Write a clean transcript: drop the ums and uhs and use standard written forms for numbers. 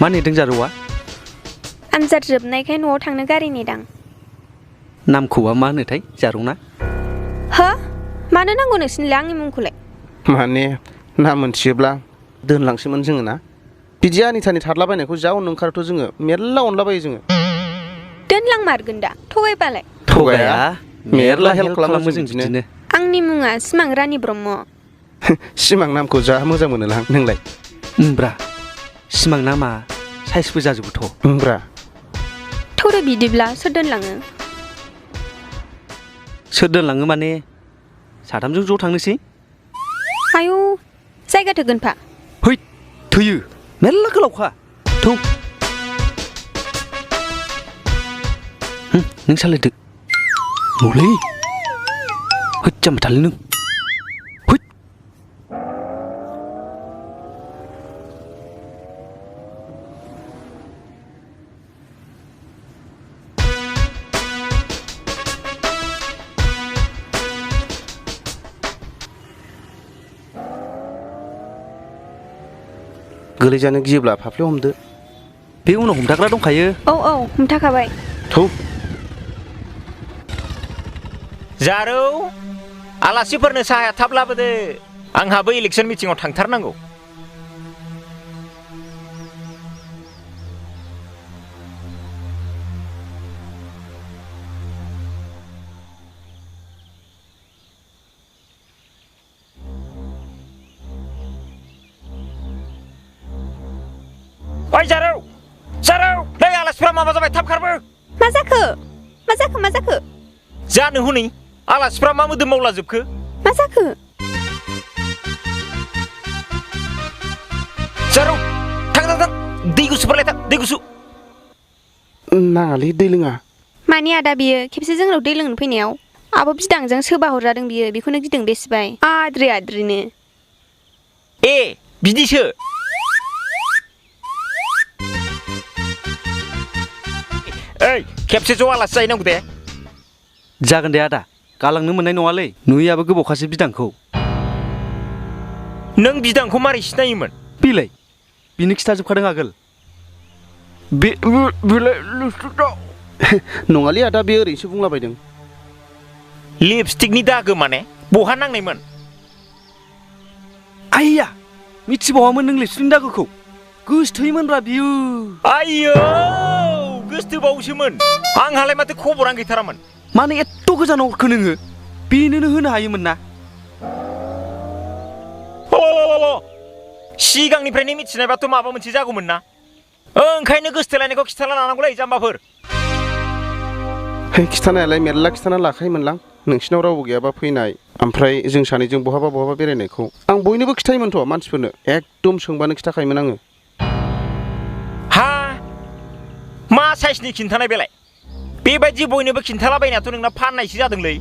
मा नेदों जारौआ? आनजाद जोबनायखाय न'आव थांनो गारि नेदां। नामखौबा मा होनोथाय जारौना? हो? मानो नांगौ नोंसिनोलाय आंनि मुंखौलाय? माने ना मोनथियोब्ला दोनलांसैमोन जोङो ना। बिदि आनिथानि थादलाबायनायखौ जा अननो ओंखारोथ' जोङो मेरला अनलाबायो जोङो। दोनलांमारगोन दा थगायबालाय? थगाया मेरला हेल्प खालामो जों बिदिनो। आंनि मुङा सिमां रानि ब्रह्म। सिमां नामखौ जा मोजां मोनोलां नोंलाय? ब्रा सिमां नामा साइसबो जाजोबोथ'। ब्रा थौरे बिदिब्ला सोर दोनलाङो? सोर दोनलाङो माने साथामजों ज' थांनोसै। आयौ जायगा थोगोनफा? है थोयो मेरला गोलावखा थौ। नों सालायदो मलै होद थालै नों होद। गोलैजानो गियोब्ला फाफ्लियाव हमदो। बे उनाव हमथाग्रा दंखायो। औ हमथाखाबाय। थौ जारौ आलासिफोरनो साहाया थाब लाबोदो, आंहाबो इलेक्सन मिटिंआव थांथारनांगौ। ओइ जारौ जारौ नै आलासिफ्रा माबा जाबाय थाब खारबो। मा जाखो मा जाखो मा जाखो? जानो हनै आलासिफ्रा मा मोदोम मावला जोबखो? मा जाखो? जारौ थां थां थां दै गुसुफोरलाय थां दै गुसु। नाङालै दै लोङा। मानि आदा बियो खेबसे जोंनाव दै लोंनो फैनायाव आब' बिदांजों सोबा हरजादों बियो, बेखौनो गिदों बेसिबाय आद्रि आद्रिनो। ए बिदिसो। ओइ खेबसे ज' आलासि जाहैनांगौ दे। जागोन दे आदा गालांनो मोननाय नङालै, नुयैयाबो गोबावखासै बिदांखौ। नों बिदांखौ मारै सिनायोमोन? बिलाय बिनो खिथाजोबखादों आगोल। नङालै आदा बे ओरैनोसो बुंलाबायदों। लिपस्टिकनि दागो माने बहा नांनायमोन? आइया मिथिबावामोन नों लिपस्टिकनि दागोखौ? गोसथोयोमोनब्रा बियो। आइयो गोसथोबावसोमोन, आंहालाय माथो खबरानो गैथारामोन। मानो एथ' गोजानाव हरखो नोङो? बेनोनो होनो हायोमोन ना। सिगांनिफ्रायनो मिथिनायबाथ' माबा मोनसे जागौमोन ना। ओंखायनो गोसथोलायनायखौ खिथाना लानांगौलै जाम्बाफोर। खिथानायालाय मेरला खिथाना लाखायोमोनलां, नोंसिनाव रावबो गैयाबा फैनाय, ओमफ्राय जों सानैजों बहाबा बेरायनायखौ आं बयनोबो खिथायोमोनथ' मानसिफोरनो, एकदम सोंबानो खिथाखायोमोन आङो। हा मा साइसनि खिन्थानाय बेलाय? बेबायदि बयनोबो खिन्थालाबायनायाथ' नोंना फाननायसो जादोंलै।